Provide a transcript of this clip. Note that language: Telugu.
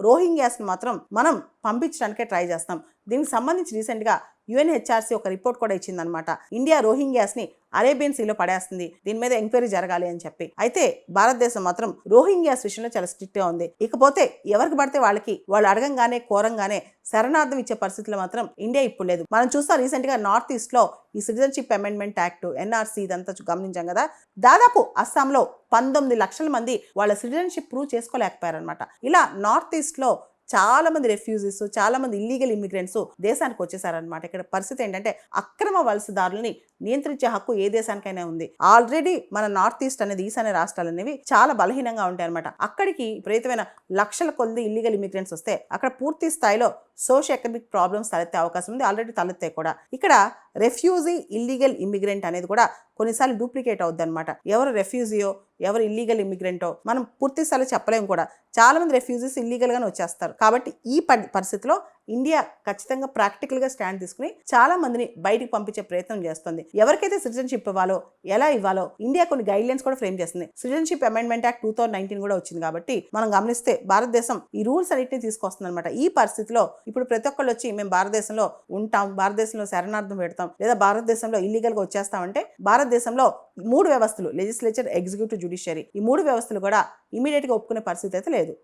రోహింగ్యాస్ని మాత్రం మనం పంపించడానికే ట్రై చేస్తాం. దీనికి సంబంధించి రీసెంట్గా UNHRC ఒక రిపోర్ట్ కూడా ఇచ్చిందనమాట. ఇండియా రోహింగ్యాస్ని అరేబియన్ సీలో పడేస్తుంది, దీని మీద ఎంక్వైరీ జరగాలి అని చెప్పి. అయితే భారతదేశం మాత్రం రోహింగ్యాస్ విషయంలో చాలా స్ట్రిక్ట్గా ఉంది. ఇకపోతే ఎవరికి పడితే వాళ్ళకి వాళ్ళు అడగంగానే కోరంగానే శరణార్థం ఇచ్చే పరిస్థితుల్లో మాత్రం ఇండియా ఇప్పుడు లేదు. మనం చూస్తాం రీసెంట్గా నార్త్ ఈస్ట్లో ఈ సిటిజన్షిప్ అమెండ్మెంట్ యాక్ట్ NRC ఇదంతా గమనించాం కదా. దాదాపు అస్సాంలో 19 లక్షల మంది వాళ్ళ సిటిజన్షిప్ ప్రూవ్ చేసుకోలేకపోయారనమాట. ఇలా నార్త్ ఈస్ట్లో చాలా మంది రెఫ్యూజీస్, చాలా మంది ఇల్లీగల్ ఇమిగ్రెంట్స్ దేశానికి వచ్చేసారనమాట. ఇక్కడ పరిస్థితి ఏంటంటే అక్రమ వలసదారులని నియంత్రించే హక్కు ఏ దేశానికైనా ఉంది. ఆల్రెడీ మన నార్త్ ఈస్ట్ అనేది ఈశాన్య రాష్ట్రాలు అనేవి చాలా బలహీనంగా ఉంటాయి అనమాట. అక్కడికి విపరీతమైన లక్షల కొద్ది ఇల్లీగల్ ఇమిగ్రెంట్స్ వస్తే అక్కడ పూర్తి స్థాయిలో సోషల్ ఎకనామిక్ ప్రాబ్లమ్స్ తలెత్తే అవకాశం ఉంది. ఆల్రెడీ తలెత్తాయి కూడా. ఇక్కడ రెఫ్యూజీ, ఇల్లీగల్ ఇమిగ్రెంట్ అనేది కూడా కొన్నిసార్లు డూప్లికేట్ అవుద్ది అనమాట. ఎవరు రెఫ్యూజీయో ఎవరు ఇల్లీగల్ ఇమిగ్రెంటో మనం పూర్తి స్థాయిలో చెప్పలేము కూడా. చాలా మంది రెఫ్యూజీస్ ఇల్లీగల్గానే వచ్చేస్తారు. కాబట్టి ఈ పరిస్థితిలో ఇండియా ఖచ్చితంగా ప్రాక్టికల్గా స్టాండ్ తీసుకుని చాలా మందిని బయటికి పంపించే ప్రయత్నం చేస్తుంది. ఎవరికైతే సిటిజన్షిప్ ఇవ్వాలో, ఎలా ఇవ్వాలో ఇండియా కొన్ని గైడ్ లైన్స్ కూడా ఫ్రేమ్ చేస్తుంది. సిటిజన్షిప్ అమెండ్మెంట్ యాక్ట్ 2019 కూడా వచ్చింది. కాబట్టి మనం గమనిస్తే భారతదేశం ఈ రూల్స్ అన్నింటినీ తీసుకొస్తుంది అనమాట. ఈ పరిస్థితిలో ఇప్పుడు ప్రతి ఒక్కళ్ళు వచ్చి మేము భారతదేశంలో ఉంటాం, భారతదేశంలో శరణార్థం పెడతాం, లేదా భారతదేశంలో ఇల్లీగల్గా వచ్చేస్తామంటే భారతదేశంలో 3 వ్యవస్థలు, లెజిస్లేచర్, ఎగ్జిక్యూటివ్, జ్యుడిషియరీ, ఈ 3 వ్యవస్థలు కూడా ఇమీడియట్గా ఒప్పుకునే పరిస్థితి అయితే లేదు.